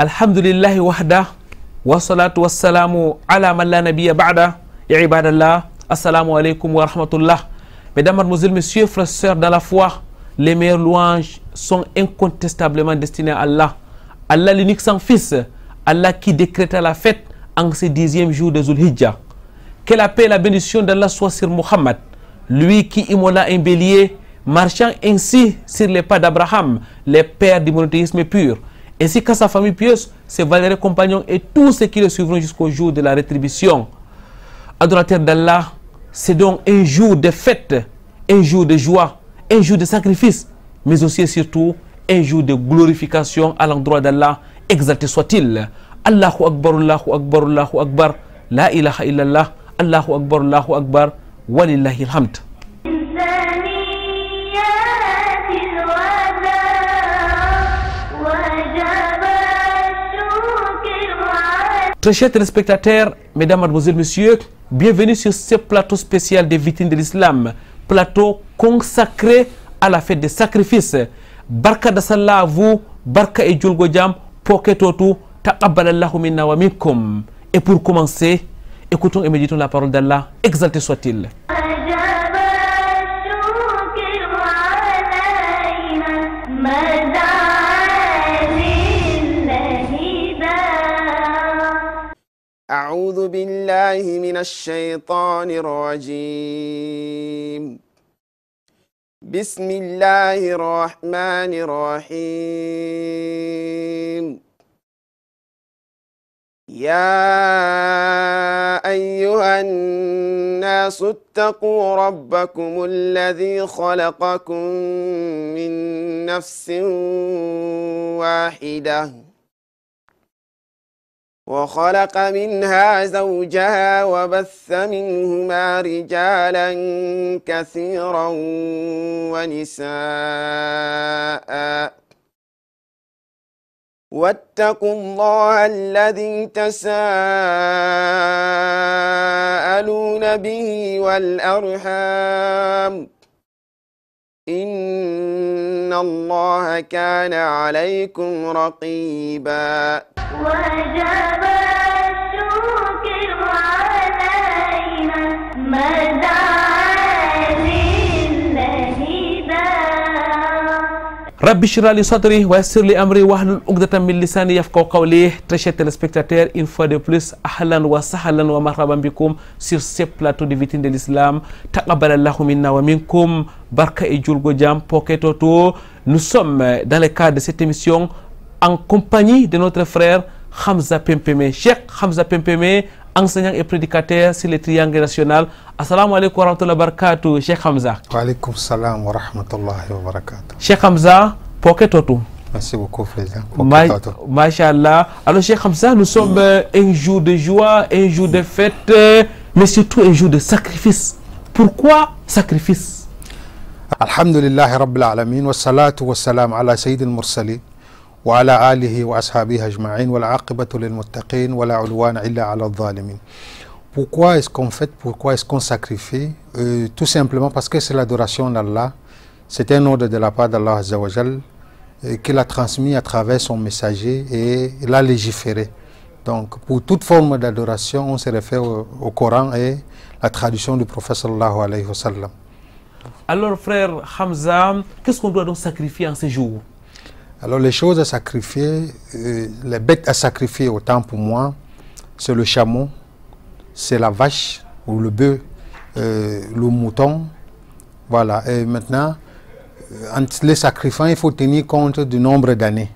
Alhamdulillahi wahda wa salatu wa salamu ala man la nabiyya ba'da. Ya ibadallah, assalamu alaikum wa rahmatullah. Mesdames, mademoiselles, messieurs, frères, sœurs dans la foi, les meilleures louanges sont incontestablement destinées à Allah. Allah l'unique sans fils, Allah qui décréta la fête en ce 10e jour de Zulhijjah. Que la paix et la bénédiction d'Allah soient sur Muhammad, lui qui immola un bélier, marchant ainsi sur les pas d'Abraham, les pères du monothéisme pur, ainsi qu'à sa famille pieuse, ses valeureux compagnons et tous ceux qui le suivront jusqu'au jour de la rétribution. Adorateurs d'Allah, c'est donc un jour de fête, un jour de joie, un jour de sacrifice, mais aussi et surtout un jour de glorification à l'endroit d'Allah, exalté soit-il. Allahu Akbar, Allahu Akbar, Allahu Akbar, la ilaha illallah, Allahu Akbar, walillahi alhamd. Très chers téléspectateurs, mesdames, mademoiselles, messieurs, bienvenue sur ce plateau spécial des vitrines de l'islam, plateau consacré à la fête des sacrifices. Barka da sallah à vous, barka et julgo jam, poketotu, taqabbalallahu minna wa minkum. Et pour commencer, écoutons et méditons la parole d'Allah, exalté soit-il. أعوذ بالله من الشيطان الرجيم بسم الله الرحمن الرحيم يا أيها الناس اتقوا ربكم الذي خلقكم من نفس واحدة وخلق منها زوجها وبث منهما رجالا كثيرا ونساء واتقوا الله الذي تساءلون به والأرحام إن الله كان عليكم رقيبا وجب الشكر علينا مدى للهدى Rabbi Shira li sadri wa yassir li amri wahlul uqdatan min lisani yafqahu qawli. Très chers téléspectateurs, une fois de plus, ahlan wa sahlan wa marhaban bikum sur ce plateau de vitrine de l'islam. Taqabbalallahu minna wa minkum. Barka et julgo jam poketoto. Nous sommes dans le cadre de cette émission en compagnie de notre frère Hamza Pempeme. Cheikh Hamza Pempeme, enseignant et prédicateur sur le triangle national. Assalamu alaikum wa rahmatullahi wa barakatuh, Cheikh Hamza. Wa alaikum salam wa rahmatullahi wa barakatuh. Cheikh Hamza, poketoto. Merci beaucoup, Président. Masha'Allah. Alors, Cheikh Hamza, nous sommes un jour de joie, un jour de fête, mais surtout un jour de sacrifice. Pourquoi sacrifice? Alhamdulillah Rabbil Alamin, wa salatu wa salam ala Sayyidil Mursalin, wa ala alihi wa ashabihi ajma'in, wa l'aqibatu lil muttaqin, wa la udwana illa ala al-zalimin. Pourquoi est-ce qu'on fête, pourquoi est-ce qu'on sacrifie? Tout simplement parce que c'est l'adoration d'Allah. C'est un ordre de la part d'Allah Azza wa Jal qu'il a transmis à travers son messager et il a légiféré. Donc pour toute forme d'adoration, on se réfère au Coran et la tradition du prophète sallallahu alayhi wa sallam. Alors frère Hamza, qu'est-ce qu'on doit donc sacrifier en ces jours? Alors les choses à sacrifier, les bêtes à sacrifier autant pour moi, c'est le chameau, c'est la vache ou le bœuf, le mouton. Voilà, et maintenant, entre les sacrifiants, il faut tenir compte du nombre d'années.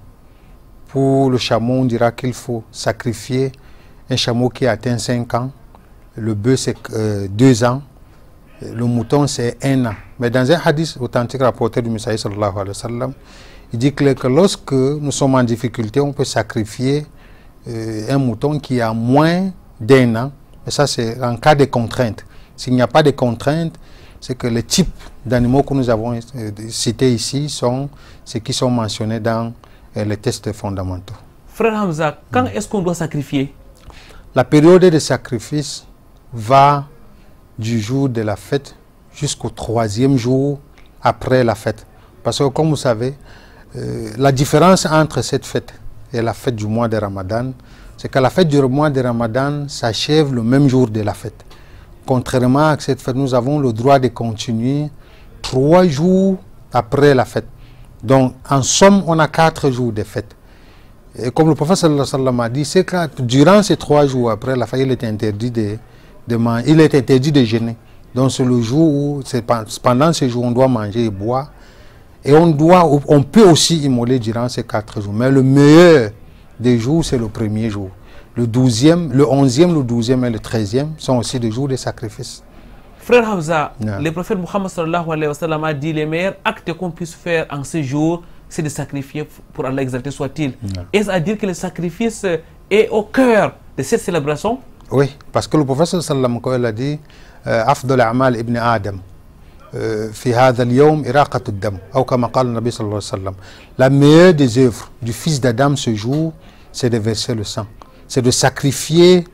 Pour le chameau, on dira qu'il faut sacrifier un chameau qui atteint 5 ans, le bœuf c'est 2 ans, le mouton c'est 1 an. Mais dans un hadith authentique rapporté du Messager sallallahu alayhi wa sallam, il dit que lorsque nous sommes en difficulté, on peut sacrifier un mouton qui a moins d'1 an. Et ça, c'est en cas de contrainte. S'il n'y a pas de contrainte, c'est que les types d'animaux que nous avons cités ici sont ceux qui sont mentionnés dans les tests fondamentaux. Frère Hamza, quand est-ce qu'on doit sacrifier? La période de sacrifice va du jour de la fête jusqu'au 3e jour après la fête. Parce que comme vous savez, la différence entre cette fête et la fête du mois de Ramadan, c'est que la fête du mois de Ramadan s'achève le même jour de la fête. Contrairement à cette fête, nous avons le droit de continuer 3 jours après la fête. Donc, en somme, on a 4 jours de fête. Et comme le prophète sallallahu alayhi wa sallam a dit, c'est que durant ces 3 jours après la fête, il est interdit de jeûner. Donc, c'est le jour où, pendant ces jours, on doit manger et boire. Et on peut aussi immoler durant ces 4 jours. Mais le meilleur des jours, c'est le premier jour. Le 12e, le 11e, le 12e et le 13e sont aussi des jours de sacrifice. Frère Hamza, le prophète Muhammad sallallahu alayhi wa sallam a dit les meilleurs actes qu'on puisse faire en ce jour, c'est de sacrifier pour Allah exalté soit-il. Est-ce à dire que le sacrifice est au cœur de cette célébration? Oui, parce que le prophète sallallahu alayhi wa sallam a dit Afdal a'mal ibn Adam. La meilleure des œuvres du fils d'Adam ce jour, c'est de verser le sang, c'est de sacrifier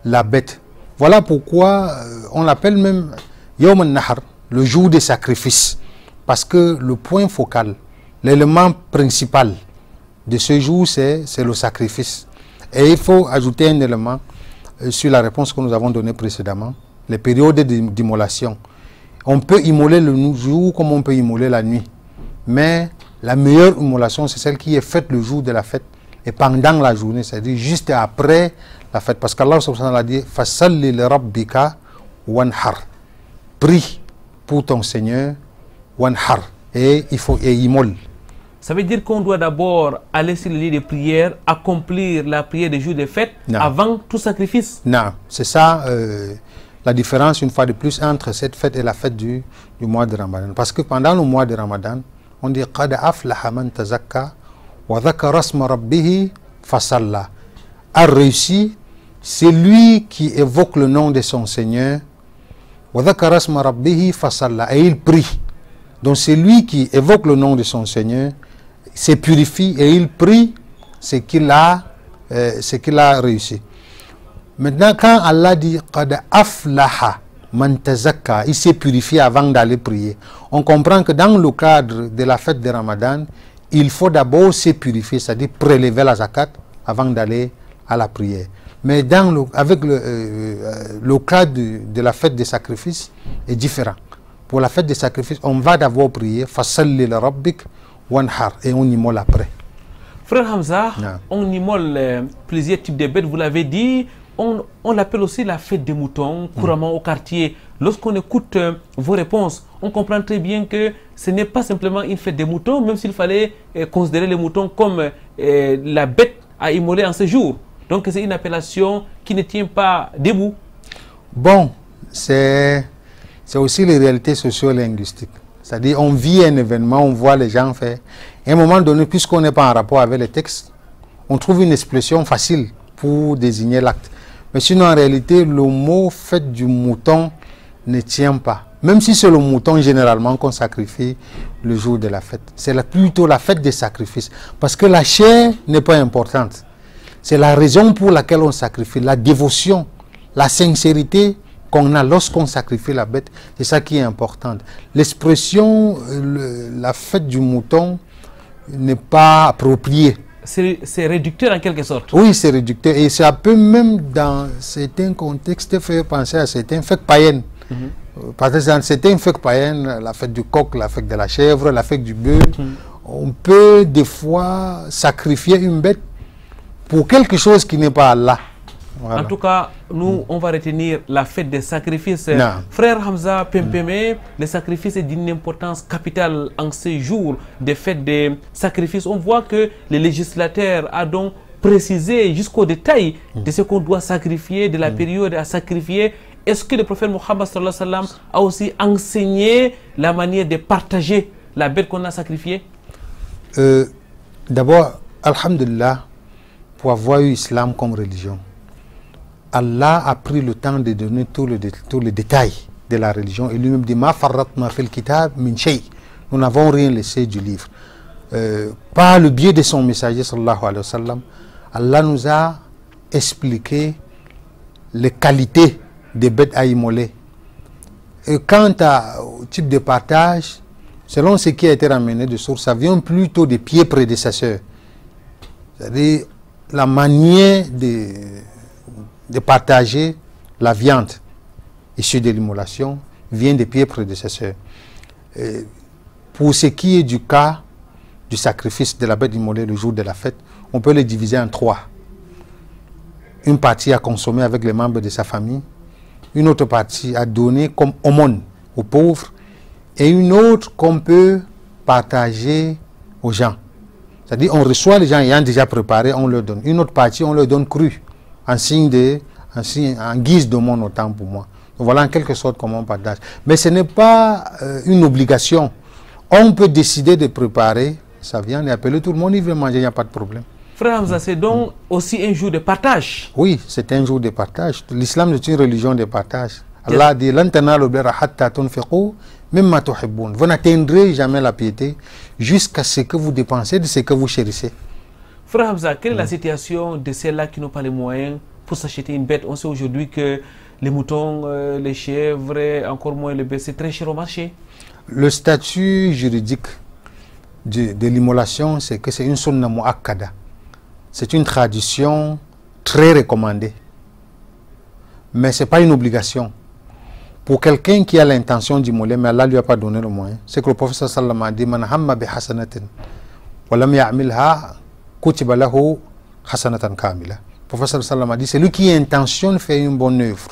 la bête. Voilà pourquoi on l'appelle même Yawm al-Nahr, le jour des sacrifices, parce que le point focal, l'élément principal de ce jour, c'est le sacrifice. Et il faut ajouter un élément sur la réponse que nous avons donnée précédemment, les périodes d'immolation. On peut immoler le jour comme on peut immoler la nuit. Mais la meilleure immolation, c'est celle qui est faite le jour de la fête et pendant la journée, c'est-à-dire juste après la fête. Parce qu'Allah subhanahu wa ta'ala a dit « Fasalli li rabbika wanhar » Prie pour ton Seigneur, wanhar, et immole. Ça veut dire qu'on doit d'abord aller sur le lit de prière, accomplir la prière des jours de fête avant tout sacrifice. Non, c'est ça la différence une fois de plus entre cette fête et la fête du mois de Ramadan. Parce que pendant le mois de Ramadan, on dit « Qad aflaha man tazakka wa dhakara asma rabbihi fasalla » a réussi, c'est lui qui évoque le nom de son Seigneur wa dhakara asma rabbihi fasalla, et il prie. Donc c'est lui qui évoque le nom de son Seigneur, se purifie et il prie, ce qu'il a réussi. Maintenant, quand Allah dit « Qad aflaha man tazakka », il s'est purifié avant d'aller prier. On comprend que dans le cadre de la fête de Ramadan, il faut d'abord se purifier, c'est-à-dire prélever la zakat avant d'aller à la prière. Mais avec le cadre de la fête des sacrifices est différent. Pour la fête des sacrifices, on va d'abord prier « Fasalli li rabbik wanhar » et on immole après. Frère Hamza, on immole plusieurs types de bêtes, vous l'avez dit. On l'appelle aussi la fête des moutons, couramment au quartier. Lorsqu'on écoute vos réponses, on comprend très bien que ce n'est pas simplement une fête des moutons, même s'il fallait considérer les moutons comme la bête à immoler en ce jour. Donc c'est une appellation qui ne tient pas debout. Bon, c'est aussi les réalités socio-linguistiques. C'est-à-dire on vit un événement, on voit les gens faire. À un moment donné, puisqu'on n'est pas en rapport avec les textes, on trouve une expression facile pour désigner l'acte. Mais sinon, en réalité, le mot fête du mouton ne tient pas. Même si c'est le mouton généralement qu'on sacrifie le jour de la fête. C'est plutôt la fête des sacrifices. Parce que la chair n'est pas importante. C'est la raison pour laquelle on sacrifie. La dévotion, la sincérité qu'on a lorsqu'on sacrifie la bête, c'est ça qui est important. L'expression, la fête du mouton, n'est pas appropriée. C'est réducteur en quelque sorte. Oui, c'est réducteur. Et ça peut même, dans certains contextes, faire penser à certaines fêtes païennes. Parce que dans certaines fêtes païennes, la fête du coq, la fête de la chèvre, la fête du bœuf, on peut des fois sacrifier une bête pour quelque chose qui n'est pas Allah. Voilà. En tout cas, nous, on va retenir la fête des sacrifices. Frère Hamza Pempeme, le sacrifice est d'une importance capitale en ces jours des fêtes des sacrifices. On voit que le législateur a donc précisé jusqu'au détail de ce qu'on doit sacrifier, de la période à sacrifier. Est-ce que le prophète Mohammed sallallahu alayhi wa sallam a aussi enseigné la manière de partager la bête qu'on a sacrifiée? D'abord, alhamdulillah, pour avoir eu l'islam comme religion, Allah a pris le temps de donner tous les détails de la religion et lui-même dit « Ma farratna fil kitab min shay » Nous n'avons rien laissé du livre. Par le biais de son messager sallallahu alayhi wa sallam, Allah nous a expliqué les qualités des bêtes à immoler. Et quant au type de partage, selon ce qui a été ramené de source, ça vient plutôt des pieds prédécesseurs. C'est-à-dire la manière de partager la viande issue de l'immolation vient des pieds prédécesseurs. Pour ce qui est du cas du sacrifice de la bête immolée le jour de la fête, on peut le diviser en 3. Une partie à consommer avec les membres de sa famille, une autre partie à donner comme aumône aux pauvres, et une autre qu'on peut partager aux gens. C'est-à-dire on reçoit les gens ayant déjà préparé, on leur donne. Une autre partie, on leur donne crue, en guise d'aumône autant pour moi. Donc voilà en quelque sorte comment on partage. Mais ce n'est pas une obligation. On peut décider de préparer sa viande et appeler tout le monde, il veut manger, il n'y a pas de problème. Frère Hamza, c'est donc aussi un jour de partage. Oui, c'est un jour de partage. L'islam est une religion de partage. Allah dit, vous n'atteindrez jamais la piété jusqu'à ce que vous dépensez de ce que vous chérissez. Frère Hamza, quelle est la situation de ceux-là qui n'ont pas les moyens pour s'acheter une bête? On sait aujourd'hui que les moutons, les chèvres, encore moins les bêtes, c'est très cher au marché. Le statut juridique de l'immolation, c'est que c'est une sunna mu'akkada. C'est une tradition très recommandée. Mais ce n'est pas une obligation. Pour quelqu'un qui a l'intention d'immoler, mais Allah ne lui a pas donné le moyen, c'est que le prophète sallallahu alayhi wa sallam a dit, Man hamma bi hasanatin, wa lam ya'milha, kutiba lahu hasanatan kamila. Le prophète sallallahu alayhi wa sallam a dit, c'est lui qui intentionne faire une bonne œuvre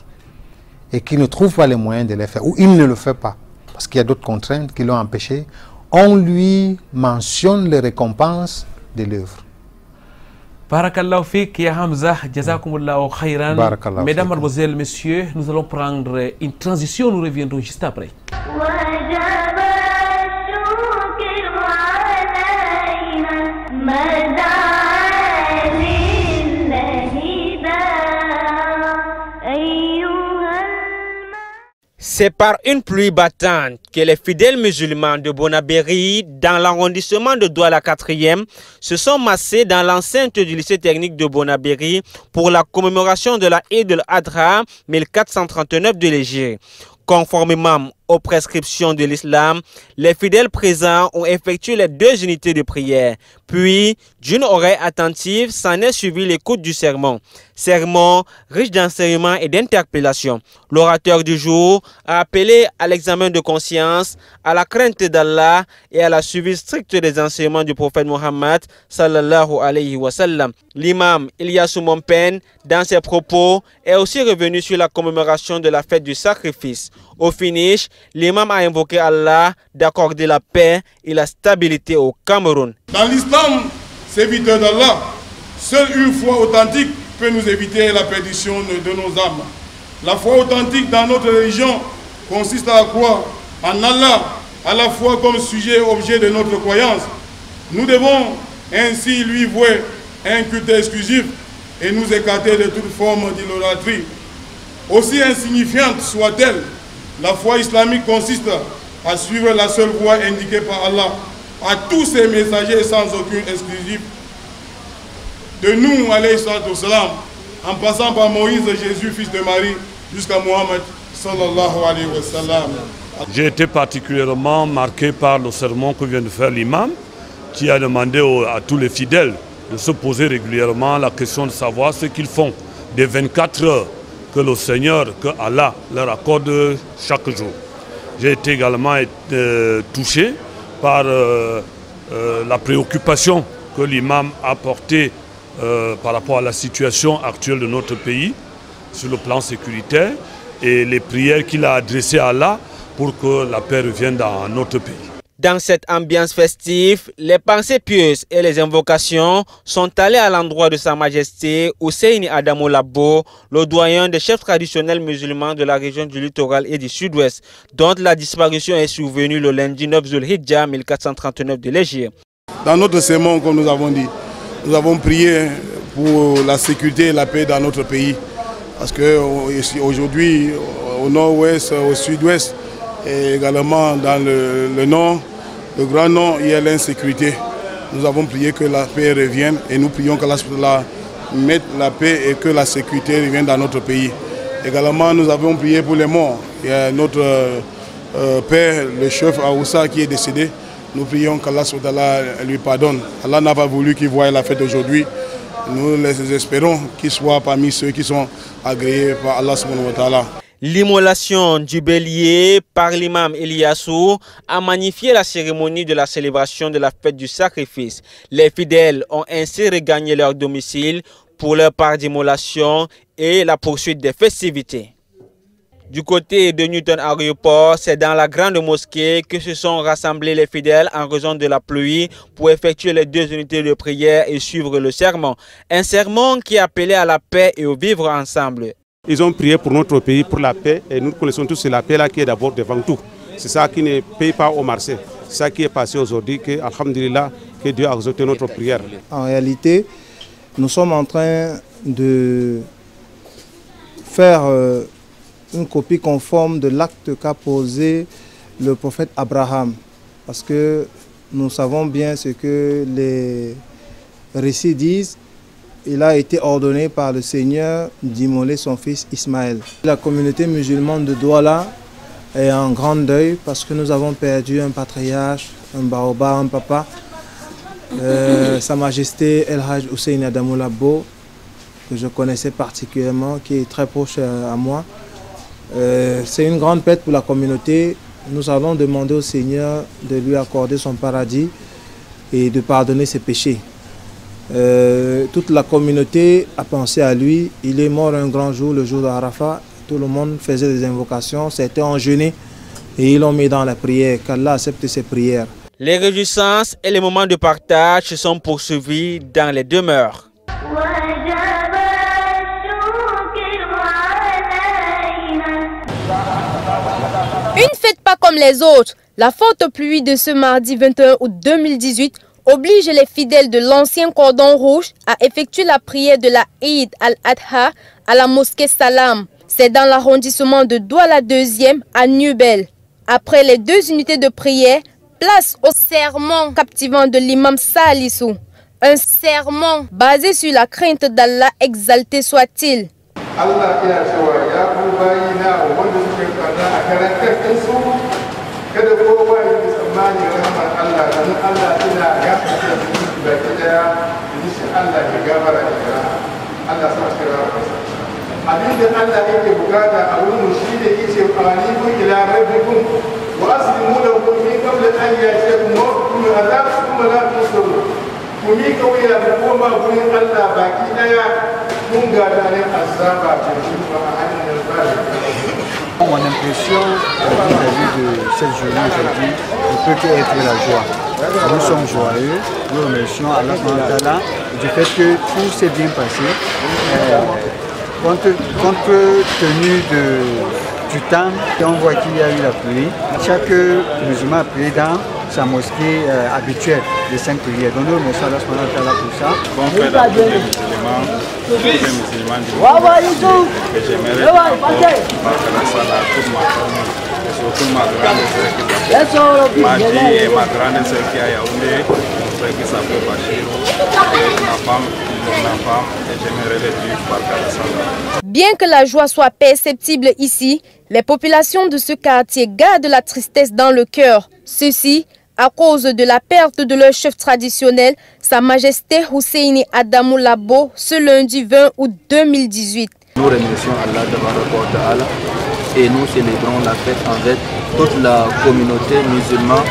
et qui ne trouve pas les moyens de le faire, ou il ne le fait pas, parce qu'il y a d'autres contraintes qui l'ont empêché, on lui mentionne les récompenses de l'œuvre. Barakallahu fik, ya Hamza, jazakumullahu khairan. Mesdames, mademoiselles, messieurs, nous allons prendre une transition, nous reviendrons juste après. C'est par une pluie battante que les fidèles musulmans de Bonabéry, dans l'arrondissement de Douala 4e, se sont massés dans l'enceinte du lycée technique de Bonabéry pour la commémoration de la Eid al-Adha 1439 de l'Hégire. Conformément aux prescriptions de l'islam, les fidèles présents ont effectué les 2 unités de prière. Puis, d'une oreille attentive, s'en est suivi l'écoute du sermon. Sermon riche d'enseignements et d'interpellations. L'orateur du jour a appelé à l'examen de conscience, à la crainte d'Allah et à la suivi stricte des enseignements du prophète Mohammed sallallahu alayhi wa sallam. L'imam Ilyasu Mompen, dans ses propos, est aussi revenu sur la commémoration de la fête du sacrifice. Au finish, l'imam a invoqué Allah d'accorder la paix et la stabilité au Cameroun. Dans l'islam, serviteur d'Allah, seule une foi authentique peut nous éviter la perdition de nos âmes. La foi authentique dans notre religion consiste à croire en Allah, à la fois comme sujet et objet de notre croyance. Nous devons ainsi lui vouer un culte exclusif et nous écarter de toute forme d'idolâtrie. Aussi insignifiante soit-elle, la foi islamique consiste à suivre la seule voie indiquée par Allah à tous ses messagers sans aucune exclusive. De nous, alayhi salatu wassalam, en passant par Moïse, Jésus, fils de Marie, jusqu'à Mohammed, sallallahu alayhi wa sallam. J'ai été particulièrement marqué par le sermon que vient de faire l'imam, qui a demandé à tous les fidèles de se poser régulièrement la question de savoir ce qu'ils font des 24 heures que le Seigneur, que Allah leur accorde chaque jour. J'ai été également touché par la préoccupation que l'imam a portée par rapport à la situation actuelle de notre pays sur le plan sécuritaire et les prières qu'il a adressées à Allah pour que la paix revienne dans notre pays. Dans cette ambiance festive, les pensées pieuses et les invocations sont allées à l'endroit de Sa Majesté Husseini Adamo Labo, le doyen des chefs traditionnels musulmans de la région du littoral et du sud-ouest, dont la disparition est survenue le lundi 9 Zulhidja 1439 de l'Hégire. Dans notre sermon, comme nous avons dit, nous avons prié pour la sécurité et la paix dans notre pays. Parce qu'aujourd'hui, au nord-ouest, au sud-ouest, et également dans le nord, le grand nord, il y a l'insécurité. Nous avons prié que la paix revienne et nous prions que Allah mette la paix et que la sécurité revienne dans notre pays. Également, nous avons prié pour les morts. Il y a notre père, le chef Aoussa, qui est décédé. Nous prions qu'Allah lui pardonne. Allah n'a pas voulu qu'il voie la fête aujourd'hui. nous les espérons qu'ils soient parmi ceux qui sont agréés par Allah subhanahu wa ta'ala. L'immolation du bélier par l'imam Eliassou a magnifié la cérémonie de la célébration de la fête du sacrifice. Les fidèles ont ainsi regagné leur domicile pour leur part d'immolation et la poursuite des festivités. Du côté de Newton Aéroport, c'est dans la grande mosquée que se sont rassemblés les fidèles en raison de la pluie pour effectuer les 2 unités de prière et suivre le sermon. Un sermon qui appelait à la paix et au vivre ensemble. Ils ont prié pour notre pays, pour la paix, et nous connaissons tous la paix là qui est d'abord devant tout. C'est ça qui ne paye pas au marché. C'est ça qui est passé aujourd'hui, que, alhamdulillah, que Dieu a exaucé notre prière. En réalité, nous sommes en train de faire une copie conforme de l'acte qu'a posé le prophète Abraham. Parce que nous savons bien ce que les récits disent. Il a été ordonné par le Seigneur d'immoler son fils Ismaël. La communauté musulmane de Douala est en grand deuil parce que nous avons perdu un patriarche, un baoba, un papa. Sa Majesté El Hajj Hussein Adamou Labo, que je connaissais particulièrement, qui est très proche à moi. C'est une grande perte pour la communauté. Nous allons demander au Seigneur de lui accorder son paradis et de pardonner ses péchés. Toute la communauté a pensé à lui. Il est mort un grand jour, le jour d'Arafat. Tout le monde faisait des invocations, c'était en jeûne et ils l'ont mis dans la prière. Qu'Allah accepte ses prières. Les réjouissances et les moments de partage se sont poursuivis dans les demeures. Une fête pas comme les autres. La forte pluie de ce mardi 21 août 2018 oblige les fidèles de l'ancien cordon rouge à effectuer la prière de la Eid al-Adha à la mosquée Salam. C'est dans l'arrondissement de Douala 2e à Nubel. Après les 2 unités de prière, place au sermon captivant de l'imam Salissou. Un sermon basé sur la crainte d'Allah, exalté soit-il. Mon impression vis-à-vis de cette journée aujourd'hui ne peut qu'être la joie. Nous sommes joyeux, nous remercions Allah du fait que tout s'est bien passé. Compte tenu du temps, on voit qu'il y a eu la pluie. Chaque musulman a prié dans sa mosquée habituelle de 5 prières. Donc nous remercions Allah pour ça. Bon fait à tous les musulmans du monde. Et j'aimerais et surtout ma grande sœur Maji et ma grande sœur qui est à Yaoundé, mon frère qui s'appelle Bachir, ma femme, et j'aimerais les dire par Kalassala. Bien que la joie soit perceptible ici, les populations de ce quartier gardent la tristesse dans le cœur. Ceci à cause de la perte de leur chef traditionnel, Sa Majesté Hussein Adamou Labo, ce lundi 20 août 2018. Nous remercions Allah et nous célébrons la fête avec toute la communauté musulmane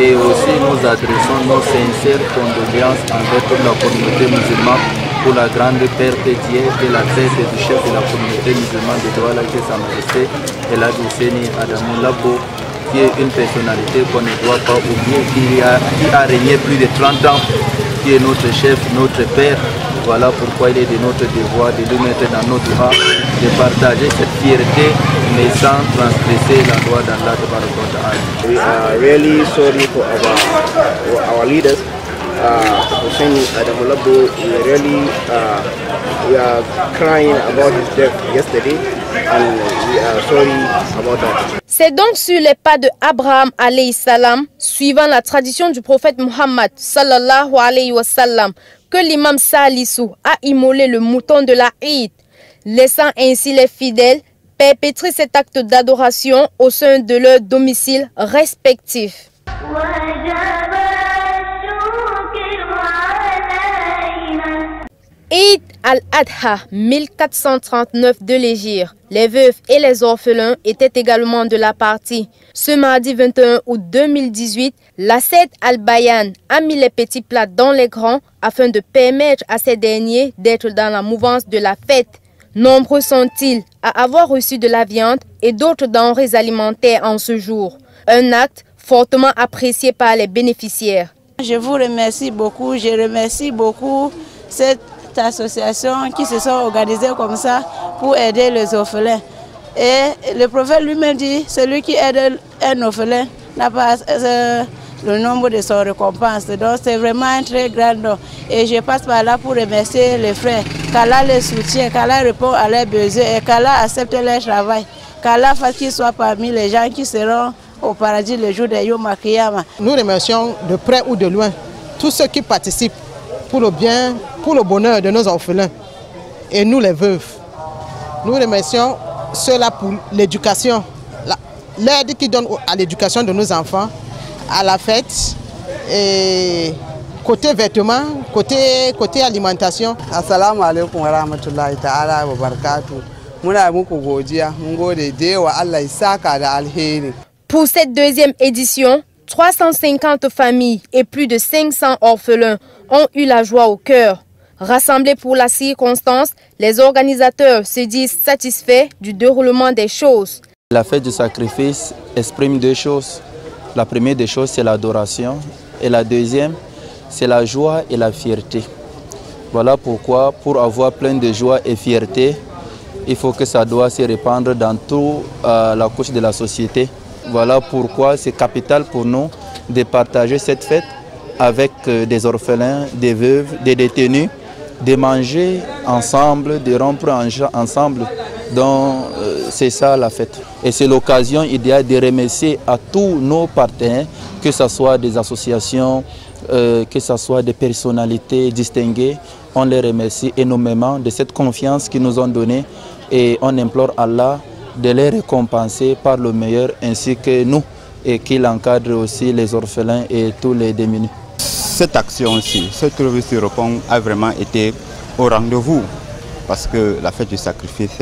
et aussi nous adressons nos sincères condoléances avec toute la communauté musulmane pour la grande perte qui est de la tête du chef de la communauté musulmane de Douala, qui est Sa Majesté El Hajj Hussein Adamou Labo, qui est une personnalité qu'on ne doit pas oublier, qui a régné plus de 30 ans, qui est notre chef, notre père. Voilà pourquoi il est de notre devoir de le mettre dans notre doigt, de partager cette fierté, mais sans transgresser la loi d'Allah. We are really sorry for our leaders, Hussein Adamou Labo. We are crying about his death yesterday, and we are sorry about that. C'est donc sur les pas de Abraham alayhi salam, suivant la tradition du prophète Muhammad sallallahu alayhi wa sallam, que l'imam Salissou a immolé le mouton de la Eid, laissant ainsi les fidèles perpétrer cet acte d'adoration au sein de leurs domiciles respectifs. Eid al-Adha 1439 de l'Hégire, les veufs et les orphelins étaient également de la partie. Ce mardi 21 août 2018, la Sed al-Bayan a mis les petits plats dans les grands afin de permettre à ces derniers d'être dans la mouvance de la fête. Nombreux sont-ils à avoir reçu de la viande et d'autres denrées alimentaires en ce jour. Un acte fortement apprécié par les bénéficiaires. Je vous remercie beaucoup, je remercie beaucoup cette association qui se sont organisées comme ça pour aider les orphelins. Et le prophète lui-même dit, celui qui aide un orphelin n'a pas le nombre de son récompense. Donc c'est vraiment un très grand don. Et je passe par là pour remercier les frères, qu'Allah les soutient, qu'Allah répond à leurs besoins et qu'Allah accepte leur travail. Qu'Allah fasse qu'ils soient parmi les gens qui seront au paradis le jour de Yom Kiyama. Nous remercions de près ou de loin tous ceux qui participent pour le bien, pour le bonheur de nos orphelins et nous les veuves. Nous remercions ceux-là pour l'éducation, l'aide qu'ils donnent à l'éducation de nos enfants, à la fête, et côté vêtements, côté alimentation. Assalamu alaikum wa rahmatullahi ta'ala wa barakatuh. Muna muku godiya, mun gode da yawa Allah ya saka da alheri. Pour cette deuxième édition, 350 familles et plus de 500 orphelins ont eu la joie au cœur. Rassemblés pour la circonstance, les organisateurs se disent satisfaits du déroulement des choses. La fête du sacrifice exprime deux choses. La première des choses, c'est l'adoration. Et la deuxième, c'est la joie et la fierté. Voilà pourquoi, pour avoir plein de joie et fierté, il faut que ça doit se répandre dans toute la couche de la société. Voilà pourquoi c'est capital pour nous de partager cette fête avec des orphelins, des veuves, des détenus, de manger ensemble, de rompre ensemble. Donc c'est ça la fête. Et c'est l'occasion idéale de remercier à tous nos partenaires, que ce soit des associations, que ce soit des personnalités distinguées. On les remercie énormément de cette confiance qu'ils nous ont donnée et on implore Allah de les récompenser par le meilleur ainsi que nous et qu'il encadre aussi les orphelins et tous les démunis. Cette action-ci, ce Trouver-sur-Répond a vraiment été au rendez-vous parce que la fête du sacrifice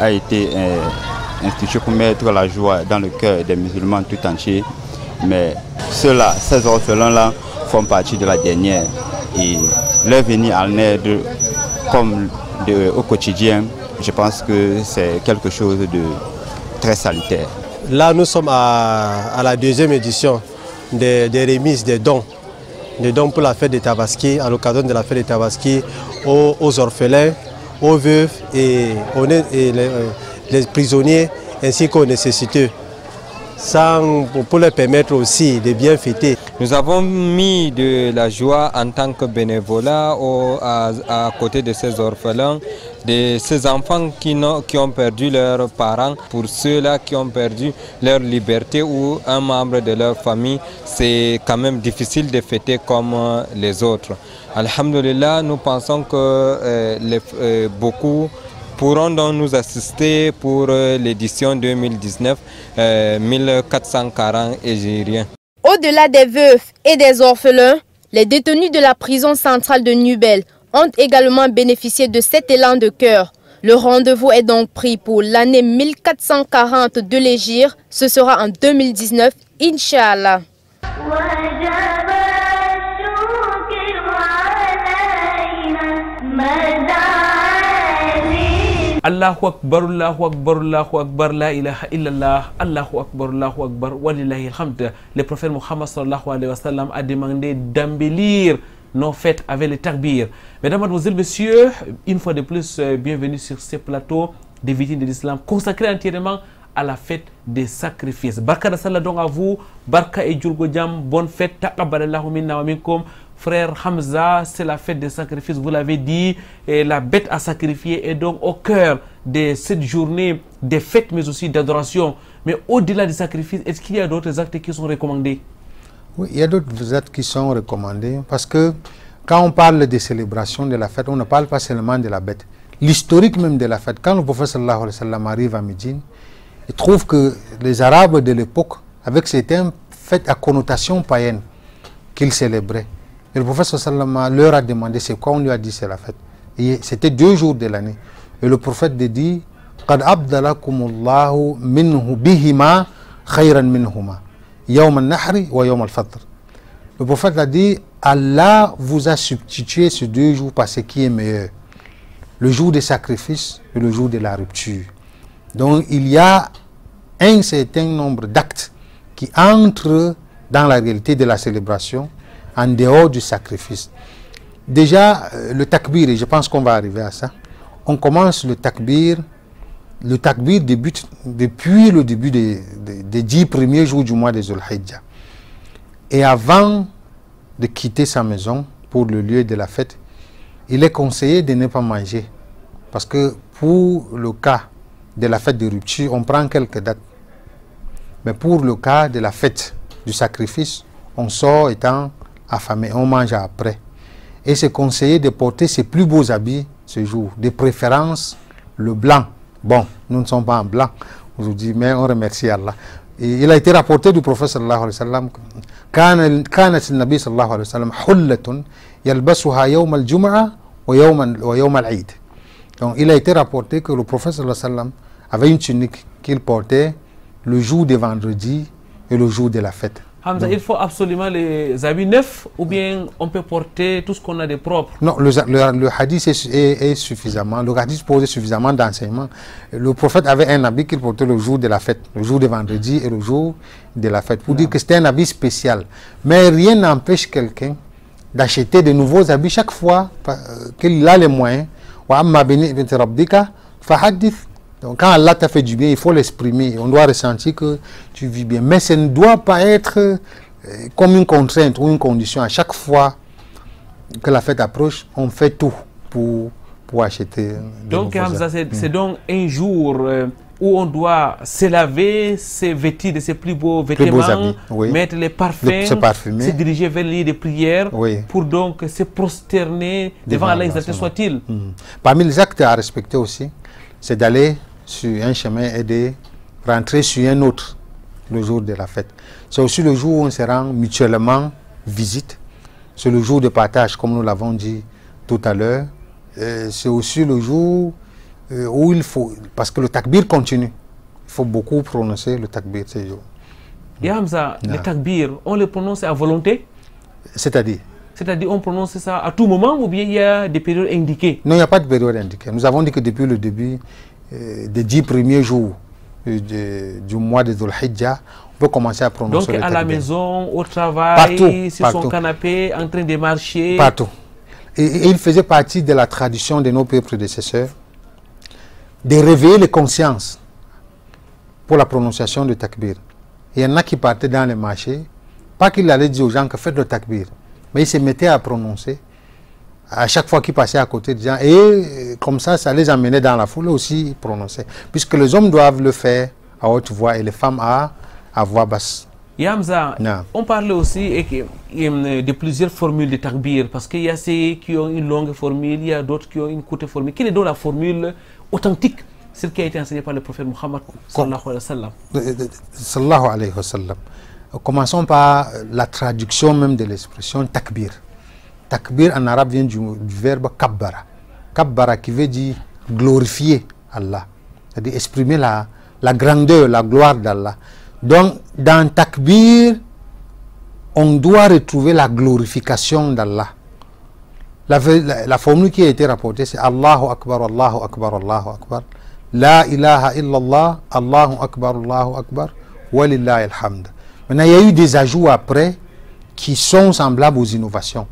a été instituée pour mettre la joie dans le cœur des musulmans tout entiers. Mais ceux-là, ces orphelins-là font partie de la dernière et leur venir en aide comme au quotidien, je pense que c'est quelque chose de très salutaire. Là, nous sommes à la deuxième édition des remises des dons pour la fête de Tabaski, à l'occasion de la fête de Tabaski, aux orphelins, aux veuves et les prisonniers ainsi qu'aux nécessiteux, pour leur permettre aussi de bien fêter. Nous avons mis de la joie en tant que bénévolat à côté de ces orphelins, de ces enfants qui ont perdu leurs parents. Pour ceux-là qui ont perdu leur liberté ou un membre de leur famille, c'est quand même difficile de fêter comme les autres. Alhamdulillah, nous pensons que beaucoup pourront donc nous assister pour l'édition 2019, 1440 hégiriens. Au-delà des veufs et des orphelins, les détenus de la prison centrale de Nubel ont également bénéficié de cet élan de cœur. Le rendez-vous est donc pris pour l'année 1440 de l'Hégire. Ce sera en 2019, Inch'Allah. Allahu Akbar, Allahu Akbar, Allahu Akbar, la ilaha illallah, Allahu Akbar, walillahi alhamd. Le prophète Mohammed sallallahu alayhi wa sallam a demandé d'embellir nos fêtes avec les takbir. Mesdames, Mademoiselles, Messieurs, une fois de plus, bienvenue sur ce plateau des victimes de l'islam consacré entièrement à la fête des sacrifices. Barka da Salah donc à vous, Barka et Djulgo Jam, bonne fête, taqabbalallahu minna wa minkum. Frère Hamza, c'est la fête des sacrifices, vous l'avez dit, et la bête à sacrifier est donc au cœur de cette journée des fêtes, mais aussi d'adoration. Mais au-delà des sacrifices, est-ce qu'il y a d'autres actes qui sont recommandés? Oui, il y a d'autres actes qui sont recommandés, parce que quand on parle des célébrations de la fête, on ne parle pas seulement de la bête. L'historique même de la fête, quand le prophète sallallahu alayhi wa sallam arrive à Médine, il trouve que les Arabes de l'époque, avec certaines fêtes à connotation païenne qu'ils célébraient, Et le prophète sallam leur a demandé c'est quoi, on lui a dit c'est la fête. C'était 2 jours de l'année. Et le prophète dit قَدْ أَبْدَلَكُمُ اللَّهُ مِنْهُ بِهِمَا خَيْرًا مِنْهُمَا يَوْمَ النَّحْرِ وَيَوْمَ الْفَطْرِ. Le prophète a dit Allah vous a substitué ces 2 jours par ce qui est meilleur. Le jour des sacrifices et le jour de la rupture. Donc il y a un certain nombre d'actes qui entrent dans la réalité de la célébration en dehors du sacrifice. Déjà, le takbir, et je pense qu'on va arriver à ça, on commence le takbir débute depuis le début des 10 premiers jours du mois de Zulhijjah. Et avant de quitter sa maison pour le lieu de la fête, il est conseillé de ne pas manger. Parce que pour le cas de la fête de rupture, on prend quelques dates. Mais pour le cas de la fête du sacrifice, on sort étant affamé, on mange après. Et c'est conseillé de porter ses plus beaux habits ce jour, de préférence le blanc. Bon, nous ne sommes pas en blanc aujourd'hui, mais on remercie Allah. Et il a été rapporté du prophète sallallahu alayhi wa sallam كانت النبي صلى الله عليه وسلم حلة يلبسها يوم الجمعة ويوم العيد. Donc il a été rapporté que le prophète sallallahu alayhi wa sallam avait une tunique qu'il portait le jour de vendredi et le jour de la fête. Hamza, il faut absolument les habits neufs ou bien on peut porter tout ce qu'on a de propre? Non, le hadith est suffisamment, le hadith pose suffisamment d'enseignements. Le prophète avait un habit qu'il portait le jour de la fête, le jour de vendredi et le jour de la fête, pour dire que c'était un habit spécial. Mais rien n'empêche quelqu'un d'acheter de nouveaux habits chaque fois qu'il a les moyens. Donc quand Allah t'a fait du bien, il faut l'exprimer. On doit ressentir que tu vis bien. Mais ça ne doit pas être comme une contrainte ou une condition. À chaque fois que la fête approche, on fait tout pour acheter. Donc Hamza, c'est donc un jour où on doit se laver, se vêtir de ses plus beaux vêtements, habits, oui. mettre les parfums, se diriger vers le lit de prière, oui. pour donc se prosterner devant Allah, exalté soit-il. Parmi les actes à respecter aussi, c'est d'aller sur un chemin et de rentrer sur un autre le jour de la fête. C'est aussi le jour où on se rend mutuellement visite. C'est le jour de partage, comme nous l'avons dit tout à l'heure. C'est aussi le jour où il faut, parce que le takbir continue. Il faut beaucoup prononcer le takbir ces jours. Et Hamza, le takbir, on le prononce à volonté? C'est-à-dire? C'est-à-dire on prononce ça à tout moment ou bien il y a des périodes indiquées? Non, il n'y a pas de période indiquée. Nous avons dit que depuis le début des 10 premiers jours du mois de Dhul-Hijjah, on peut commencer à prononcer donc le takbir. Donc à la maison, au travail, sur son canapé, en train de marcher? Partout. Et il faisait partie de la tradition de nos prédécesseurs de réveiller les consciences pour la prononciation du takbir. Il y en a qui partaient dans les marchés, pas qu'il allait dire aux gens que faites le takbir, mais ils se mettaient à prononcer à chaque fois qu'ils passaient à côté des gens, et comme ça les amenait dans la foule aussi, ils prononçaient. Puisque les hommes doivent le faire à haute voix et les femmes à voix basse. Hamza, on parlait aussi de plusieurs formules de takbir, parce qu'il y a ceux qui ont une longue formule, il y a d'autres qui ont une courte formule. Quelle est donc la formule authentique, celle qui a été enseignée par le prophète Muhammad sallallahu alayhi wa sallam? Sallallahu alayhi wa sallam. Commençons par la traduction même de l'expression takbir. Takbir en arabe vient du verbe kabbara. Kabbara qui veut dire glorifier Allah, c'est-à-dire exprimer la grandeur, la gloire d'Allah. Donc dans takbir, on doit retrouver la glorification d'Allah. La formule qui a été rapportée, c'est Allahu Akbar, Allahu Akbar, Allahu Akbar. La ilaha illallah, Allahu Akbar, walillahi alhamd. Maintenant, il y a eu des ajouts après qui sont semblables aux innovations.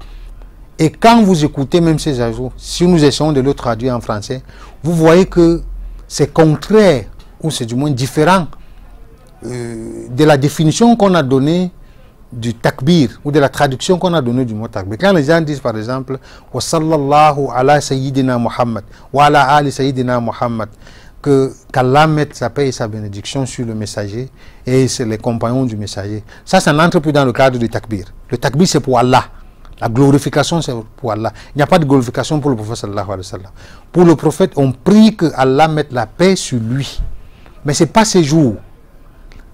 Et quand vous écoutez même ces ajouts, si nous essayons de le traduire en français, vous voyez que c'est contraire, ou c'est du moins différent de la définition qu'on a donnée du takbir, ou de la traduction qu'on a donnée du mot takbir. Quand les gens disent par exemple « Wa sallallahu ala sayyidina Muhammad, wa ala ali sayyidina Muhammad », qu'Allah mette sa paix et sa bénédiction sur le messager et c'est les compagnons du messager. Ça n'entre plus dans le cadre du takbir. Le takbir, c'est pour Allah. La glorification, c'est pour Allah. Il n'y a pas de glorification pour le prophète sallallahu alayhi wa sallam. Pour le prophète, on prie que Allah mette la paix sur lui. Mais ce n'est pas ces jours.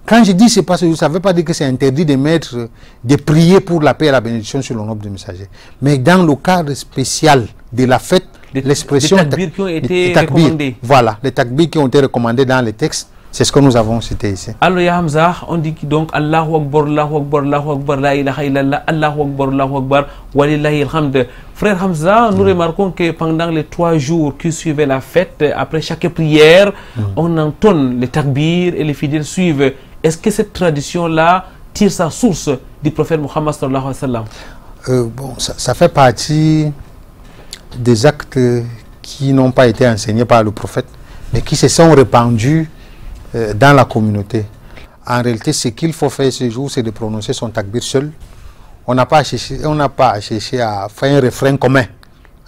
Quand je dis c'est pas ce jour, ça ne veut pas dire que c'est interdit de prier pour la paix et la bénédiction sur le nom du messager. Mais dans le cadre spécial de la fête, l'expression... Les takbir qui ont été recommandés. Voilà, les takbir qui ont été recommandés dans les textes, c'est ce que nous avons cité ici. Alors, ya Hamza, on dit donc Allahu Akbar, Allahu Akbar, Allahu Akbar, la ilaha illallah, Allahu Akbar, Allahu Akbar, walillahi alhamd. Frère Hamza, nous remarquons que pendant les 3 jours qui suivaient la fête, après chaque prière, on entonne les takbir et les fidèles suivent. Est-ce que cette tradition-là tire sa source du prophète Mohammed sallallahu alayhi wa sallam? Bon, ça fait partie des actes qui n'ont pas été enseignés par le prophète, mais qui se sont répandus dans la communauté. En réalité, ce qu'il faut faire ce jour, c'est de prononcer son takbir seul. On n'a pas à chercher à faire un refrain commun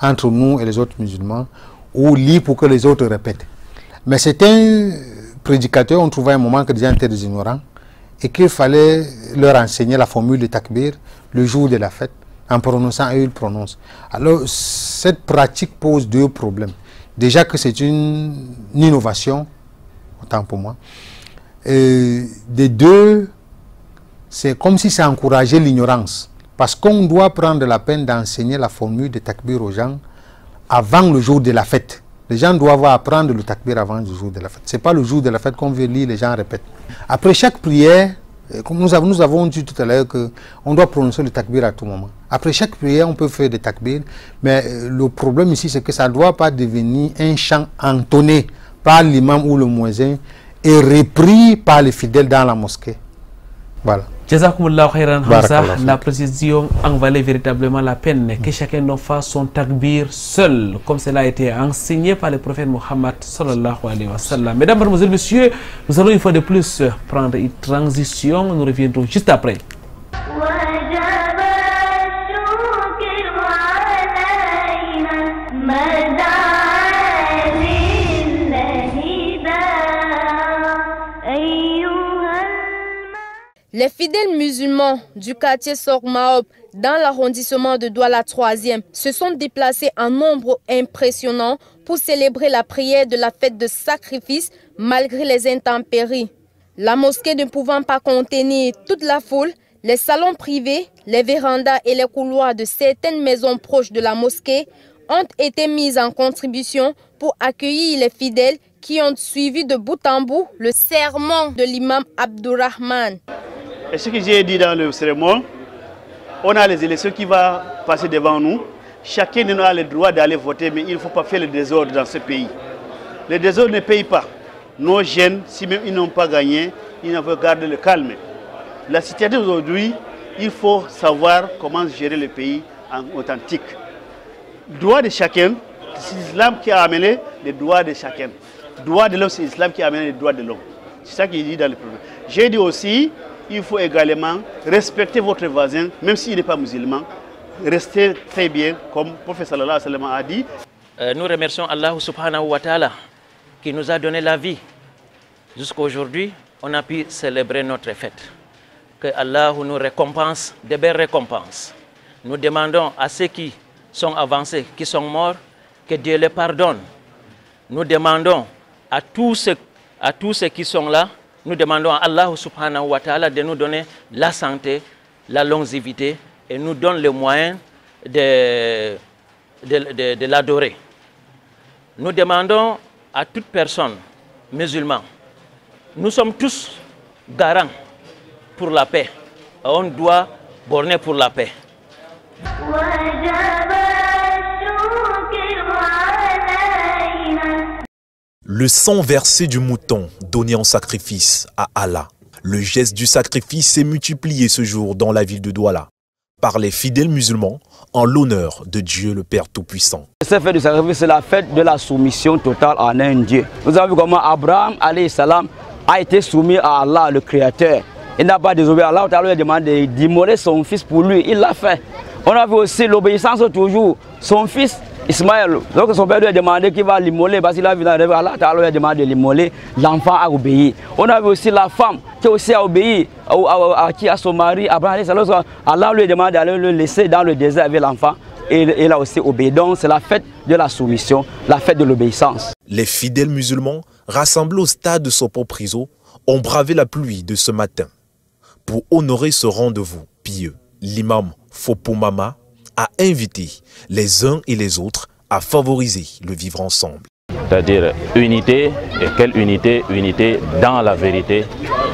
entre nous et les autres musulmans, ou lire pour que les autres répètent. Mais certains prédicateurs ont trouvé un moment que les gens étaient des ignorants et qu'il fallait leur enseigner la formule de takbir le jour de la fête, en prononçant et ils prononcent. Alors, cette pratique pose 2 problèmes. Déjà que c'est une innovation, autant pour moi. Des 2, c'est comme si ça encourageait l'ignorance. Parce qu'on doit prendre la peine d'enseigner la formule de takbir aux gens avant le jour de la fête. Les gens doivent apprendre le takbir avant le jour de la fête. Ce n'est pas le jour de la fête qu'on veut lire, les gens répètent. Après chaque prière, comme nous avons dit tout à l'heure qu'on doit prononcer le takbir à tout moment. Après chaque prière, on peut faire des takbirs, mais le problème ici, c'est que ça ne doit pas devenir un chant entonné par l'imam ou le muezzin et repris par les fidèles dans la mosquée. Voilà. Jazakumullah khairan Hamza, la précision en valait véritablement la peine que chacun d'en fasse son takbir seul, comme cela a été enseigné par le prophète Mohammed sallallahu alayhi wa sallam. Mesdames, Mademoiselles, Messieurs, nous allons une fois de plus prendre une transition, nous reviendrons juste après. Les fidèles musulmans du quartier Sokmaob dans l'arrondissement de Douala 3e se sont déplacés en nombre impressionnant pour célébrer la prière de la fête de sacrifice malgré les intempéries. La mosquée ne pouvant pas contenir toute la foule, les salons privés, les vérandas et les couloirs de certaines maisons proches de la mosquée ont été mis en contribution pour accueillir les fidèles qui ont suivi de bout en bout le sermon de l'imam Abdurrahman. Et ce que j'ai dit dans le sermon, on a les élections qui vont passer devant nous. Chacun de nous a le droit d'aller voter, mais il ne faut pas faire le désordre dans ce pays. Le désordre ne paye pas. Nos jeunes, si même ils n'ont pas gagné, ils doivent garder le calme. La situation d'aujourd'hui, il faut savoir comment gérer le pays en authentique. Droit de chacun, c'est l'islam qui a amené les droits de chacun. Droit de l'homme, c'est l'islam qui a amené les droits de l'homme. C'est ça qu'il dit dans le programme. J'ai dit aussi, il faut également respecter votre voisin, même s'il n'est pas musulman. Restez très bien, comme le prophète sallallahu alayhi wa sallam a dit. Nous remercions Allah subhanahu wa ta'ala qui nous a donné la vie. Jusqu'à aujourd'hui, on a pu célébrer notre fête. Que Allah nous récompense de belles récompenses. Nous demandons à ceux qui sont avancés, qui sont morts, que Dieu les pardonne. Nous demandons à tous ceux qui sont là, nous demandons à Allah subhanahu wa ta'ala de nous donner la santé, la longévité et nous donne les moyens de l'adorer. Nous demandons à toute personne musulmane, nous sommes tous garants pour la paix. On doit borner pour la paix. Le sang versé du mouton donné en sacrifice à Allah. Le geste du sacrifice s'est multiplié ce jour dans la ville de Douala par les fidèles musulmans en l'honneur de Dieu le Père Tout-Puissant. Cette fête du sacrifice, c'est la fête de la soumission totale en un Dieu. Nous avons vu comment Abraham alayhi salam a été soumis à Allah, le Créateur. Il n'a pas désobéi à Allah, il a demandé d'immoler son fils pour lui, il l'a fait. On a vu aussi l'obéissance toujours, son fils Ismaël, donc son père lui a demandé qu'il va l'immoler parce qu'il a vu dans le rêve, Allah lui a demandé de l'immoler, l'enfant a obéi. On a vu aussi la femme qui aussi a obéi, qui a son mari, Abraham, Allah lui a demandé d'aller le laisser dans le désert avec l'enfant et il a aussi obéi. Donc c'est la fête de la soumission, la fête de l'obéissance. Les fidèles musulmans rassemblés au stade de Sopo Priso ont bravé la pluie de ce matin. Pour honorer ce rendez-vous pieux, l'imam Fopomama a invité les uns et les autres à favoriser le vivre ensemble. C'est-à-dire unité, et quelle unité? Unité dans la vérité.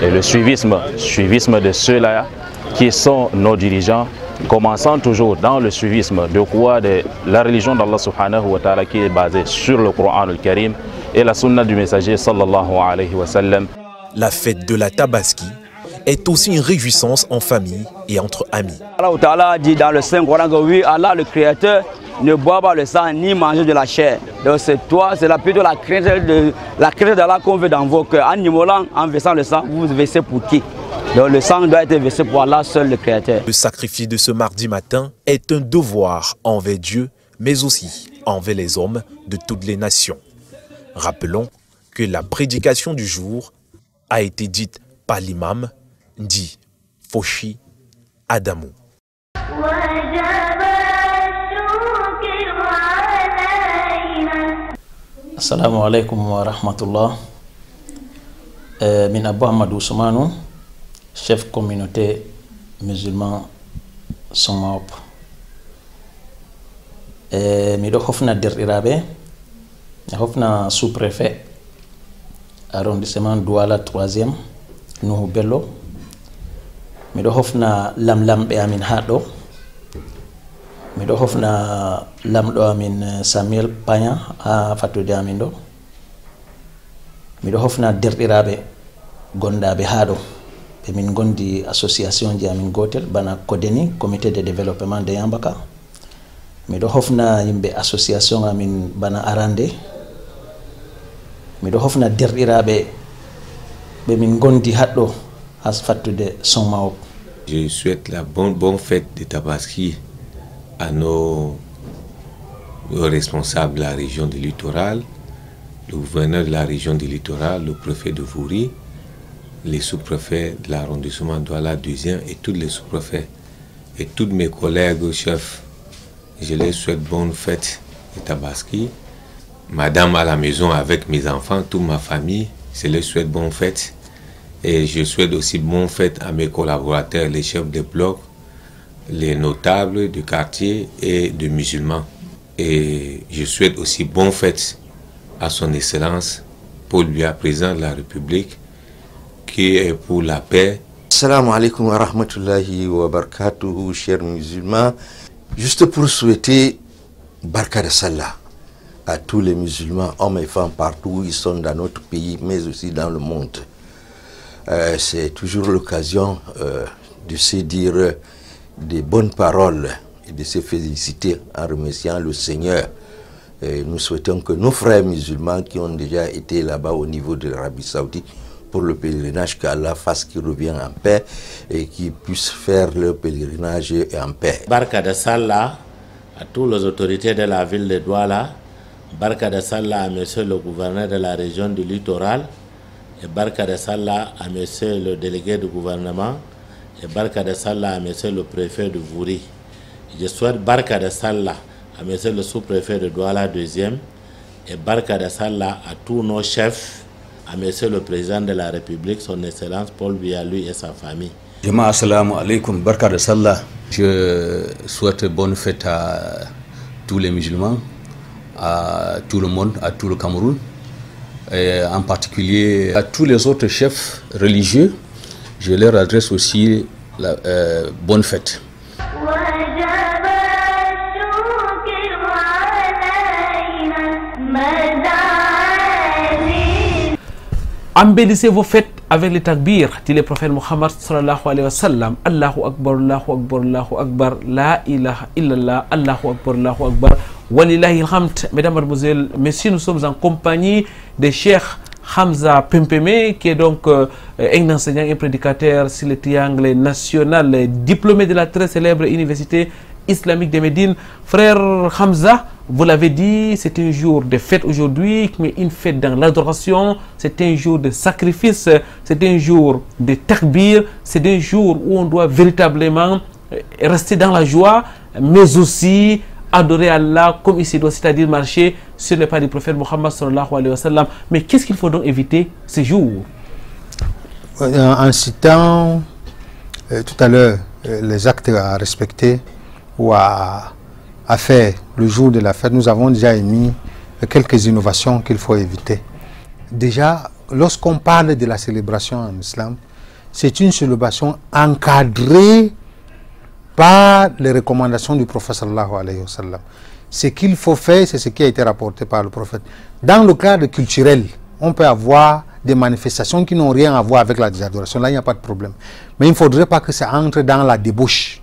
Et le suivisme de ceux-là qui sont nos dirigeants, commençant toujours dans le suivisme de quoi? De la religion d'Allah subhanahu wa ta'ala qui est basée sur le Coran al-Karim et la sunna du messager sallallahu alayhi wa sallam. La fête de la Tabaski est aussi une réjouissance en famille et entre amis. Allah Ta'ala dit dans le Saint-Coran que oui, Allah le Créateur ne boit pas le sang ni manger de la chair. Donc c'est toi, c'est plutôt la crainte d'Allah qu'on veut dans vos cœurs. En immolant, en versant le sang, vous versez pour qui? Donc le sang doit être versé pour Allah seul le Créateur. Le sacrifice de ce mardi matin est un devoir envers Dieu, mais aussi envers les hommes de toutes les nations. Rappelons que la prédication du jour a été dite par l'imam dit Foshi Adamou. Assalamu alaikum wa rahmatullah. Min Abou Amadou Soumanou, chef communauté musulman Somaop. Mi do hofna derɗiraɓe, mi hofna sous-préfet arrondissement Douala 3e Nuhu Bello. Mi do hofna lamlamɓe amin haɗo. Mi do hofna lamɗo amin Samuel Pagna ha fattude amin ɗo. Mi do hofna derɗiraɓe gondaɓe haɗo. Ɓe min gondi association ji amin gotel bana Kodeni comité de développement de Yambaka. Mi do hofna yimɓe association amin bana Arande. Mi do hofna derɗiraɓe ɓe min gondi haɗɗo ha fattude Somaop. Je souhaite la bonne fête de Tabaski à nos responsables de la région du littoral, le gouverneur de la région du littoral, le préfet de Vouri, les sous-préfets de l'arrondissement Douala 2e et tous les sous-préfets et tous mes collègues chefs. Je les souhaite bonne fête de Tabaski. Madame à la maison avec mes enfants, toute ma famille, je les souhaite bonne fête. Et je souhaite aussi bonne fête à mes collaborateurs, les chefs de bloc, les notables du quartier et de musulmans. Et je souhaite aussi bonne fête à son Excellence, Paul Biya, président de la République, qui est pour la paix. Assalamu alaikum wa rahmatullahi wa barakatuhu, chers musulmans. Juste pour souhaiter Barka de Sallah à tous les musulmans, hommes et femmes, partout où ils sont dans notre pays, mais aussi dans le monde. C'est toujours l'occasion de se dire des bonnes paroles et de se féliciter en remerciant le Seigneur. Et nous souhaitons que nos frères musulmans qui ont déjà été là-bas au niveau de l'Arabie Saoudite pour le pèlerinage, qu'Allah fasse qu'ils reviennent en paix et qu'ils puissent faire leur pèlerinage en paix. Barka de Sallah à toutes les autorités de la ville de Douala. Barka de Sallah à monsieur le gouverneur de la région du littoral. Et Barka de Sallah à monsieur le délégué du gouvernement. Et Barka de Sallah à monsieur le préfet de Vouri. Je souhaite Barka de Sallah à monsieur le sous-préfet de Douala 2e. Et Barka de Sallah à tous nos chefs, à monsieur le président de la République, son Excellence Paul Biya, lui et sa famille. Jama'a assalamu alaikum, Barka de Sallah. Je souhaite bonne fête à tous les musulmans, à tout le monde, à tout le Cameroun, et en particulier à tous les autres chefs religieux. Je leur adresse aussi la bonne fête. Embellissez vos fêtes avec les takbir, dit le prophète Muhammad sallallahu alayhi wa sallam. Allahu Akbar, Allahu Akbar, Allahu Akbar, la ilaha illallah, Allahu Akbar, Allahu Akbar, walillahi alhamd. Mesdames, mademoiselles, messieurs, nous sommes en compagnie de Cheikh Hamza Pimpeme, qui est donc un enseignant et prédicateur sur le triangle national, diplômé de la très célèbre université islamique de Médine. Frère Hamza, vous l'avez dit, c'est un jour de fête aujourd'hui, mais une fête dans l'adoration, c'est un jour de sacrifice, c'est un jour de takbir, c'est un jour où on doit véritablement rester dans la joie, mais aussi adorer Allah comme il se doit, c'est-à-dire marcher sur les pas du prophète Muhammad sallallahu alayhi wa sallam. Mais qu'est-ce qu'il faut donc éviter ces jours? en citant tout à l'heure les actes à respecter ou à faire le jour de la fête, nous avons déjà émis quelques innovations qu'il faut éviter. Déjà, lorsqu'on parle de la célébration en islam, c'est une célébration encadrée par les recommandations du prophète sallallahu alayhi wa sallam. Ce qu'il faut faire, c'est ce qui a été rapporté par le prophète. Dans le cadre culturel, on peut avoir des manifestations qui n'ont rien à voir avec la désadoration. Là, il n'y a pas de problème. Mais il ne faudrait pas que ça entre dans la débauche.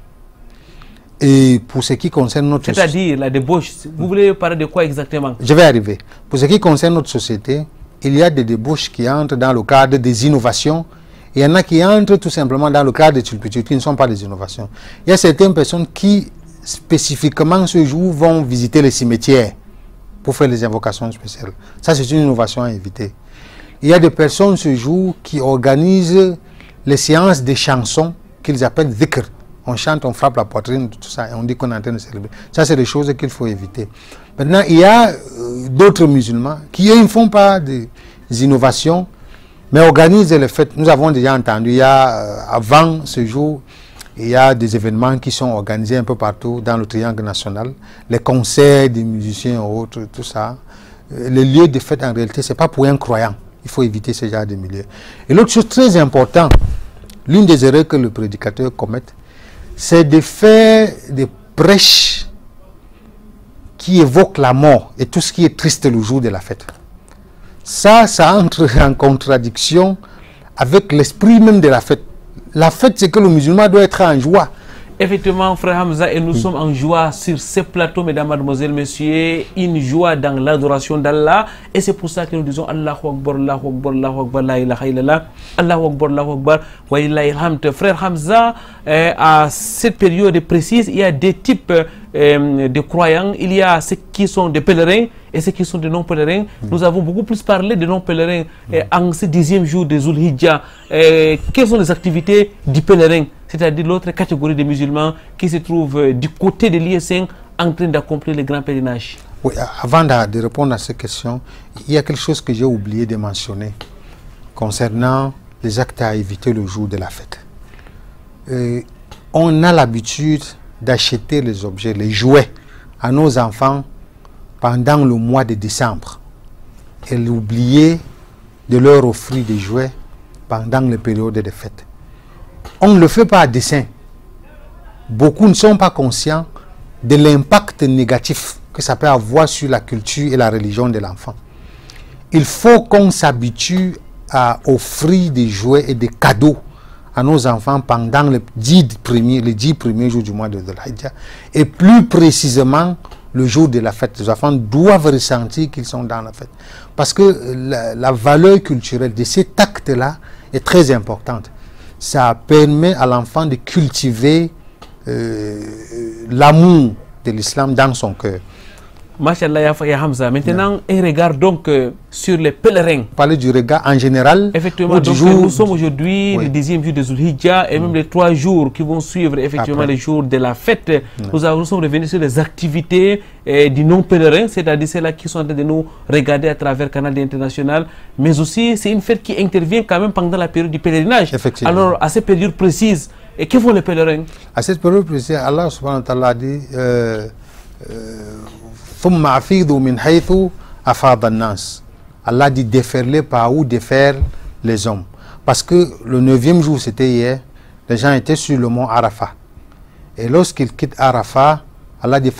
Et pour ce qui concerne notre société... C'est-à-dire la débauche, vous voulez parler de quoi exactement? Je vais arriver. Pour ce qui concerne notre société, il y a des débauches qui entrent dans le cadre des innovations. Il y en a qui entrent tout simplement dans le cadre des turpitudes, qui ne sont pas des innovations. Il y a certaines personnes qui, spécifiquement ce jour, vont visiter les cimetières pour faire les invocations spéciales. Ça, c'est une innovation à éviter. Il y a des personnes ce jour qui organisent les séances de chansons qu'ils appellent dhikr. On chante, on frappe la poitrine, tout ça, et on dit qu'on est en train de célébrer. Ça, c'est des choses qu'il faut éviter. Maintenant, il y a d'autres musulmans qui, eux, ne font pas des innovations, mais organisent les fêtes. Nous avons déjà entendu, il y a, avant ce jour, il y a des événements qui sont organisés un peu partout dans le triangle national. Les concerts des musiciens et autres, tout ça. Les lieux de fête, en réalité, ce n'est pas pour un croyant. Il faut éviter ce genre de milieux. Et l'autre chose très importante, l'une des erreurs que le prédicateur commet, c'est de faire des prêches qui évoquent la mort et tout ce qui est triste le jour de la fête. Ça entre en contradiction avec l'esprit même de la fête. La fête, c'est que le musulman doit être en joie. Effectivement, frère Hamza, et nous sommes en joie sur ce plateau, mesdames, mademoiselles, messieurs, une joie dans l'adoration d'Allah. Et c'est pour ça que nous disons Allahu Akbar, Allahu Akbar, Allahu Akbar, la ilaha illallah, Allahu Akbar, Allahu Akbar, wa illahil hamd. Frère Hamza, à cette période précise, il y a des types de croyants. Il y a ceux qui sont des pèlerins et ceux qui sont des non-pèlerins. Nous avons beaucoup plus parlé des non-pèlerins en ce 10e jour de Zulhijjah. Quelles sont les activités du pèlerin, c'est-à-dire l'autre catégorie de musulmans qui se trouvent du côté de l'IS5 en train d'accomplir le grand pèlerinage? Oui, avant de répondre à ces questions, il y a quelque chose que j'ai oublié de mentionner concernant les actes à éviter le jour de la fête. On a l'habitude d'acheter les objets, les jouets à nos enfants pendant le mois de décembre et l'oublier de leur offrir des jouets pendant les périodes de fête. On ne le fait pas à dessein. Beaucoup ne sont pas conscients de l'impact négatif que ça peut avoir sur la culture et la religion de l'enfant. Il faut qu'on s'habitue à offrir des jouets et des cadeaux à nos enfants pendant les 10 premiers jours du mois de Dhul-Hijjah, et plus précisément le jour de la fête. Les enfants doivent ressentir qu'ils sont dans la fête, parce que la valeur culturelle de cet acte-là est très importante. Ça permet à l'enfant de cultiver l'amour de l'islam dans son cœur. Machallah ya Hamza. Maintenant, un regard donc sur les pèlerins. Parler du regard en général. Effectivement, donc, nous sommes aujourd'hui le 10e jour de Zulhijjah et même les 3 jours qui vont suivre effectivement les jours de la fête. Nous sommes revenus sur les activités du non-pèlerin, c'est-à-dire celles-là qui sont en train de nous regarder à travers Canal International. Mais aussi, c'est une fête qui intervient quand même pendant la période du pèlerinage. Alors, à cette période précise, et que font les pèlerins? À cette période précise, Allah subhanahu wa ta'ala dit Allah dit déferler par où déferlent les hommes. Parce que le 9e jour, c'était hier, les gens étaient sur le mont Arafat. Et lorsqu'ils quittent Arafat, Allah dit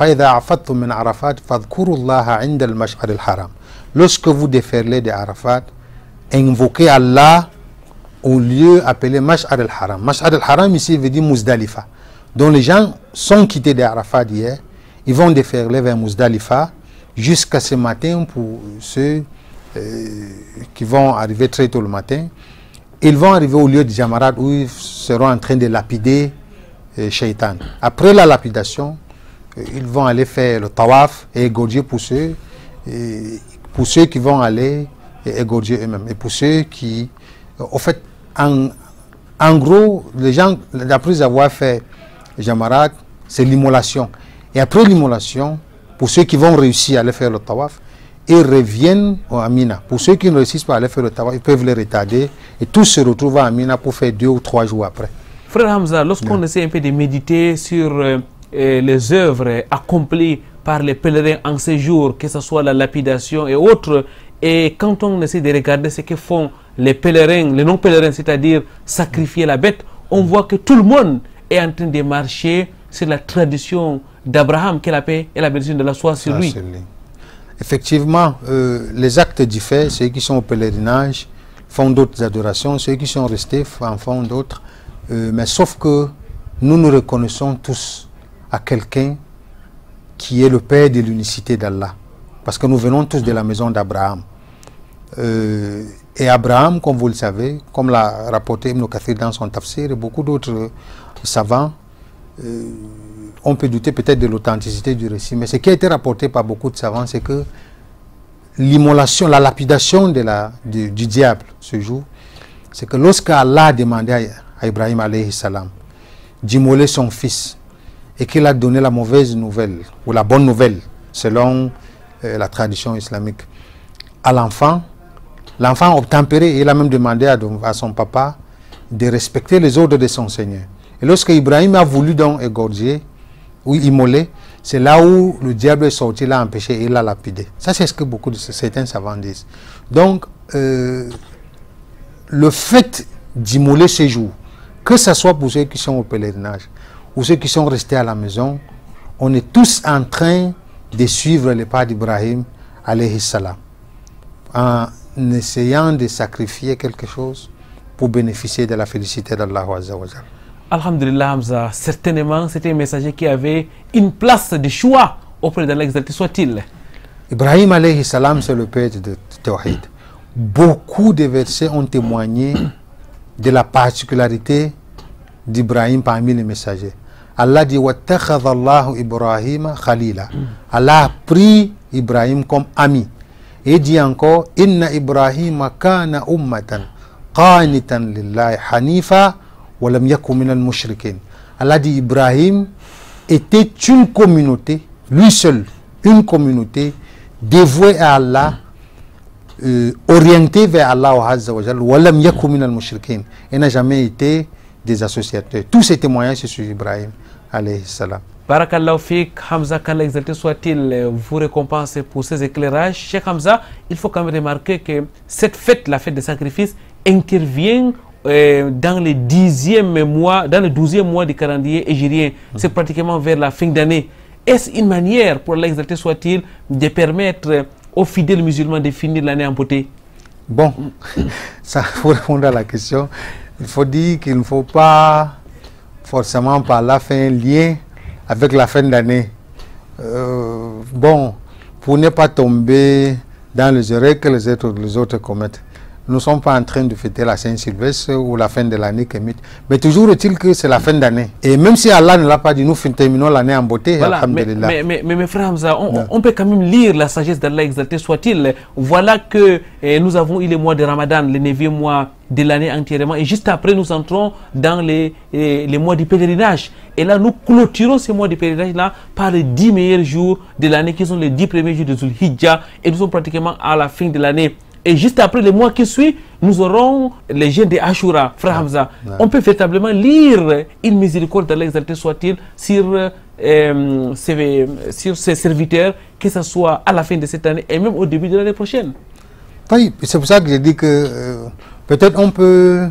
lorsque vous déferlez de Arafat, invoquez Allah au lieu appelé Mash'ar al-Haram. Mash'ar al-Haram ici veut dire Muzdalifa. Donc les gens sont quittés de Arafat hier. Ils vont déferler vers Muzdalifa jusqu'à ce matin pour ceux qui vont arriver très tôt le matin. Ils vont arriver au lieu de Jamarat où ils seront en train de lapider Shaitan. Après la lapidation, ils vont aller faire le tawaf et égorger pour ceux qui vont aller égorger eux-mêmes. Et pour ceux qui, au fait, en gros, les gens, après avoir fait Jamarat, c'est l'immolation. Et après l'immolation, pour ceux qui vont réussir à aller faire le tawaf, ils reviennent au Amina. Pour ceux qui ne réussissent pas à aller faire le tawaf, ils peuvent les retarder et tous se retrouvent à Amina pour faire 2 ou 3 jours après. Frère Hamza, lorsqu'on essaie un peu de méditer sur les œuvres accomplies par les pèlerins en séjour, que ce soit la lapidation et autres, et quand on essaie de regarder ce que font les pèlerins, les non-pèlerins, c'est-à-dire sacrifier la bête, on voit que tout le monde est en train de marcher sur la tradition d'Abraham, que la paix et la bénédiction de la soie sur lui. Effectivement, les actes diffèrent. Ceux qui sont au pèlerinage font d'autres adorations, ceux qui sont restés en font d'autres. Mais sauf que nous nous reconnaissons tous à quelqu'un qui est le Père de l'unicité d'Allah. Parce que nous venons tous de la maison d'Abraham. Et Abraham, comme vous le savez, comme l'a rapporté Ibn Kathir dans son tafsir et beaucoup d'autres savants, on peut douter peut-être de l'authenticité du récit. Mais ce qui a été rapporté par beaucoup de savants, c'est que l'immolation, la lapidation du diable ce jour, c'est que lorsque Allah a demandé à Ibrahim alayhi salam d'immoler son fils et qu'il a donné la mauvaise nouvelle, ou la bonne nouvelle, selon la tradition islamique, à l'enfant, l'enfant a obtempéré et il a même demandé à son papa de respecter les ordres de son Seigneur. Et lorsque Ibrahim a voulu donc égorger ou immoler, c'est là où le diable est sorti, l'a empêché et l'a lapidé. Ça, c'est ce que beaucoup de certains savants disent. Donc, le fait d'immoler ces jours, que ce soit pour ceux qui sont au pèlerinage ou ceux qui sont restés à la maison, on est tous en train de suivre les pas d'Ibrahim alayhi salam, en essayant de sacrifier quelque chose pour bénéficier de la félicité d'Allah Azza wa Jalla. Alhamdulillah Hamza, certainement c'était un messager qui avait une place de choix auprès d'Allah, exalté soit-il. Ibrahim alayhi salam, c'est le père de Tawhid. Beaucoup de versets ont témoigné de la particularité d'Ibrahim parmi les messagers. Allah dit wattakhadha Allahu Ibrahim khalila. Allah a pris Ibrahim comme ami. Et dit encore inna Ibrahim kana ummatan qanitan lillahi hanifa wa lam yakun minal mushrikin. Allah dit Ibrahim était une communauté, lui seul, une communauté dévouée à Allah, orientée vers Allah Azza wa Jalla, wa lam yakun minal mushrikin. Il n'a jamais été des associateurs. Tous ces témoignages sur Ibrahim alayhi salam. Barakallahu fik, Hamza, qu'Allah exalté soit-il, vous récompense pour ces éclairages. Cheikh Hamza, il faut quand même remarquer que cette fête, la fête des sacrifices, intervient dans le 10e mois, dans le 12e mois du calendrier hégirien. C'est pratiquement vers la fin d'année. Est-ce une manière, pour Allah exalté soit-il, de permettre aux fidèles musulmans de finir l'année en beauté? Bon, ça faut répondre à la question. Il faut dire qu'il ne faut pas forcément par là faire un lien avec la fin d'année. Bon, pour ne pas tomber dans les erreurs que les autres commettent. Nous ne sommes pas en train de fêter la Saint-Sylvestre ou la fin de l'année, mais toujours est-il que c'est la fin d'année. Et même si Allah ne l'a pas dit, nous terminons l'année en beauté. Voilà, mais mes frères Hamza, on peut quand même lire la sagesse d'Allah exalté soit-il. Voilà que nous avons eu le mois de Ramadan, le 9e mois de l'année entièrement, et juste après nous entrons dans les mois du pèlerinage. Et là nous clôturons ces mois de pèlerinage là par les 10 meilleurs jours de l'année qui sont les 10 premiers jours de Dhul Hijjah, et nous sommes pratiquement à la fin de l'année. Et juste après les mois qui suivent, nous aurons les jeûnes de Ashura, frère Hamza. On peut véritablement lire une miséricorde d'Allah exalté soit-il sur ses serviteurs, que ce soit à la fin de cette année et même au début de l'année prochaine. Oui, c'est pour ça que je dis que peut-être on peut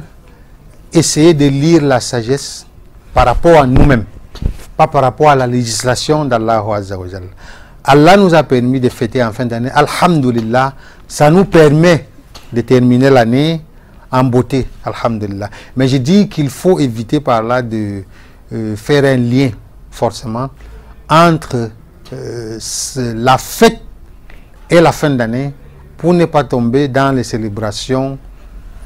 essayer de lire la sagesse par rapport à nous-mêmes, pas par rapport à la législation d'Allah Azza wa Jalla. Allah nous a permis de fêter en fin d'année. Alhamdulillah, ça nous permet de terminer l'année en beauté. Alhamdulillah. Mais je dis qu'il faut éviter par là de faire un lien forcément entre la fête et la fin d'année pour ne pas tomber dans les célébrations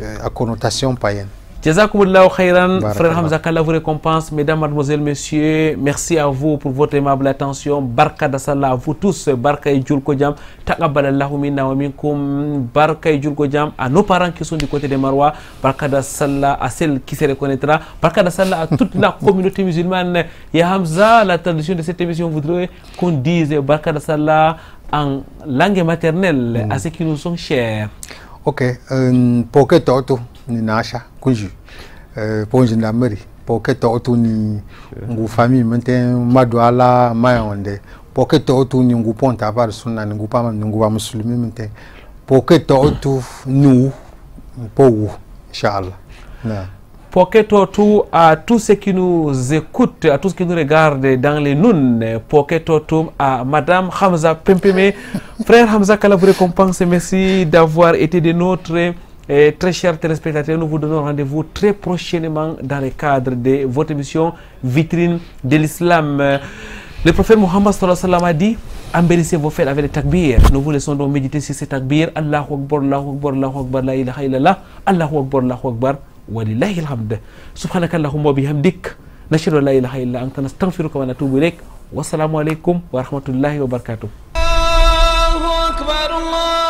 à connotation païenne. Jazakumullahu khairan, frère Hamza, qu'Allah vous récompense. Mesdames, mademoiselles, messieurs, merci à vous pour votre aimable attention. Barka da Sallah à vous tous. Barka et Jul Kodjam. Taqabbalallahu minna wa minkum. Barka et Jul Kodjam à nos parents qui sont du côté de Marwa. Barka da Sallah à celle qui se reconnaîtra. Barka da Sallah à toute la communauté musulmane. Ya Hamza, la tradition de cette émission voudrait qu'on dise Barka da Sallah en langue maternelle à ceux qui nous sont chers. Ok, pour que ni nasha kunju pour gendarmerie pour que to ni ngu famille maintenant madwala mayonde pour que to ni ngu ponta par sunna ngu pam ngu wa muslimi maintenant pour que to nous pour inchallah. Pour que tout à tous ceux qui nous écoutent, à tous ceux qui nous regardent dans les nouns, pour que tout à Madame Hamza Pempeme, frère Hamza, qu'Allah vous récompense, merci d'avoir été des nôtres. Très chers téléspectateurs, nous vous donnons rendez-vous très prochainement dans le cadre de votre émission Vitrine de l'Islam. Le prophète Mohammed sallallahu alayhi wa sallam a dit: embellissez vos fêtes avec les takbir. Nous vous laissons donc méditer sur ces takbir. Allahu Akbar, Allahu Akbar, Allahu Akbar, la ilaha illallah, Allahu Akbar, Allahu Akbar. ولله الحمد سبحانك اللهم وبحمدك نشهد ان لا اله الا انت نستغفرك ونتوب اليك والسلام عليكم ورحمه الله وبركاته. الله اكبر الله